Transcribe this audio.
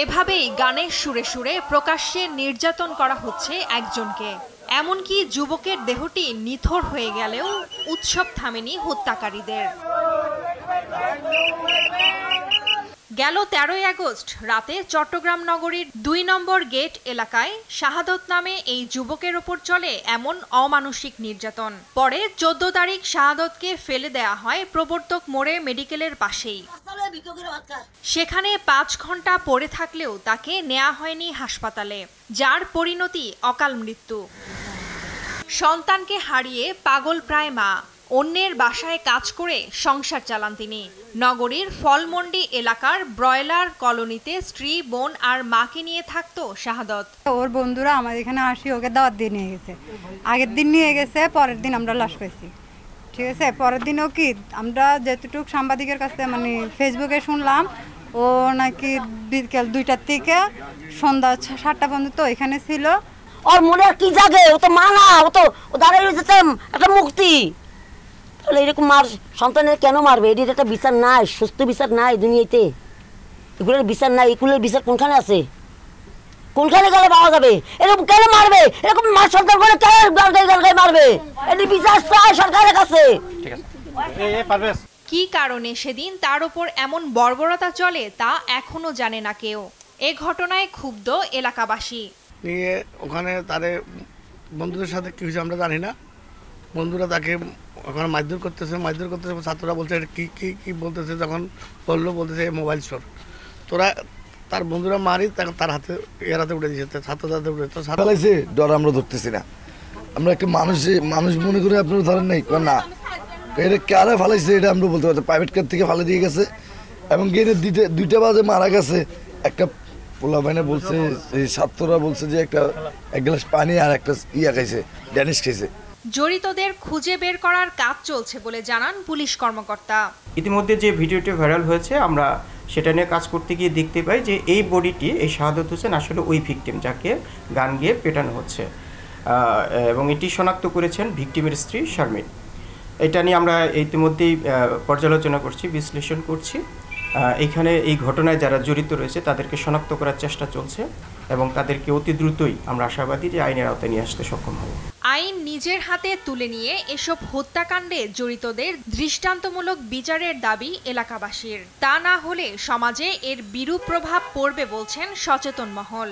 এভাবেই গানের সুরে সুরে প্রকাশ্যে নির্যাতন করা হচ্ছে একজনকে। এমনকি যুবকের দেহটি নিথর হয়ে গেলেও উৎসব থামেনি হত্যাকারীদের। গেল 13 আগস্ট রাতে চট্টগ্রাম নগরীর 2 নম্বর গেট এলাকায় শাহাদত নামে এই যুবকের ওপর চলে এমন অমানসিক নির্যাতন। পরে 14 তারিখ শাহাদতকে ফেলে দেয়া হয় প্রবর্তক মোড়ে মেডিকেলের পাশেই। সেখানে 5 ঘন্টা পড়ে থাকলেও তাকে নেওয়া হয়নি হাসপাতালে, যার পরিণতি অকাল মৃত্যু। সন্তানকে হারিয়ে পাগল প্রায় মা। অন্যের বাসায় কাজ করে সংসার চালান তিনি। নগরীর ফলমন্ডি এলাকার ব্রয়লার কলোনিতে স্ত্রী, বোন আর মাকে নিয়ে থাকতো শাহাদত। ওর বন্ধুরা আমাদের এখানে আসি ওকে দাওয়াত দিয়ে নিয়ে গেছে। আগের দিন নিয়ে গেছে, পরের দিন আমরা লাশ পাইছি। ঠিক আছে, পরের দিনও কি আমরা যেটুকু সাংবাদিকের কাছে মানে ফেসবুকে শুনলাম, ও নাকি বিকেল 2টার থেকে সন্ধ্যা 7টা পর্যন্ত এখানে ছিল। ওর মনে কি জাগে? ও তো মা না, ও দাঁড়িয়ে যেতে একটা মুক্তি। তাহলে এরকম মার সন্তানের কেন মারবে? এটির একটা বিচার নাই, সুস্থ বিচার নাই দুনিয়াতে। এগুলোর বিচার নাই। এগুলোর বিচার কোনখানে আছে? কোনখানে গেলে পাওয়া যাবে? এরকম কেন মারবে? এরকম মার সন্তান করে কেন গালগাই মারবে? এটি বিচার চাই সরকারের কাছে। কি কারণে সেদিন তার উপর এমন বর্বরতা চলে তা এখনো জানে না কেউ। এ ঘটনায় ক্ষুব্ধ এলাকাবাসী। নিয়ে ওখানে তাদের বন্ধুদের সাথে কি হয়েছে আমরা জানি না। বন্ধুরা তাকে ওখানে মারধর করতেছে। ছাত্ররা বলছে কি কি কি বলতেছে, যখন বলতেছে মোবাইল চোর। তোরা তার বন্ধুরা মারি তার হাতে এর হাতে উঠে দিয়েছে, ছাত্রদের হাতে উঠে ফেলাইছে। ডর আমরা ধরতেছি না, আমরা একটা মানুষ মনে করে আপনারা ধরেন নাই না, এটা কারা ফেলাইছে এটা আমরা বলতে পারছি। প্রাইভেট কার থেকে ফেলে দিয়ে গেছে এবং গেনে 2টা বাজে মারা গেছে। একটা পোলা ভাইনা বলছে, ছাত্ররা বলছে যে এক গ্লাস পানি আর একটা খাইছে, ড্যানিশ খাইছে। জড়িতদের খুঁজে বের করার কাজ চলছে বলে জানান পুলিশ কর্মকর্তা। ইতিমধ্যে যে ভিডিওটি ভাইরাল হয়েছে, আমরা সেটা নিয়ে কাজ করতে গিয়ে দেখতে পাই যে এই বডিটি, এই শাহাদত হোসেন আসলে ওই ভিকটিম যাকে গান গিয়ে পেটানো হচ্ছে, এবং এটি শনাক্ত করেছেন ভিকটিমের স্ত্রী শারমিন। এটা নিয়ে আমরা ইতিমধ্যেই পর্যালোচনা করছি, বিশ্লেষণ করছি। এখানে এই ঘটনায় যারা জড়িত রয়েছে তাদেরকে শনাক্ত করার চেষ্টা চলছে এবং তাদেরকে অতি দ্রুতই আমরা আশাবাদী যে আইনের আওতায় নিয়ে আসতে সক্ষম হব। আইন নিজের হাতে তুলে নিয়ে এসব হত্যাকাণ্ডে জড়িতদের দৃষ্টান্তমূলক বিচারের দাবি এলাকাবাসীর। তা না হলে সমাজে এর বিরূপ প্রভাব পড়বে বলছেন সচেতন মহল।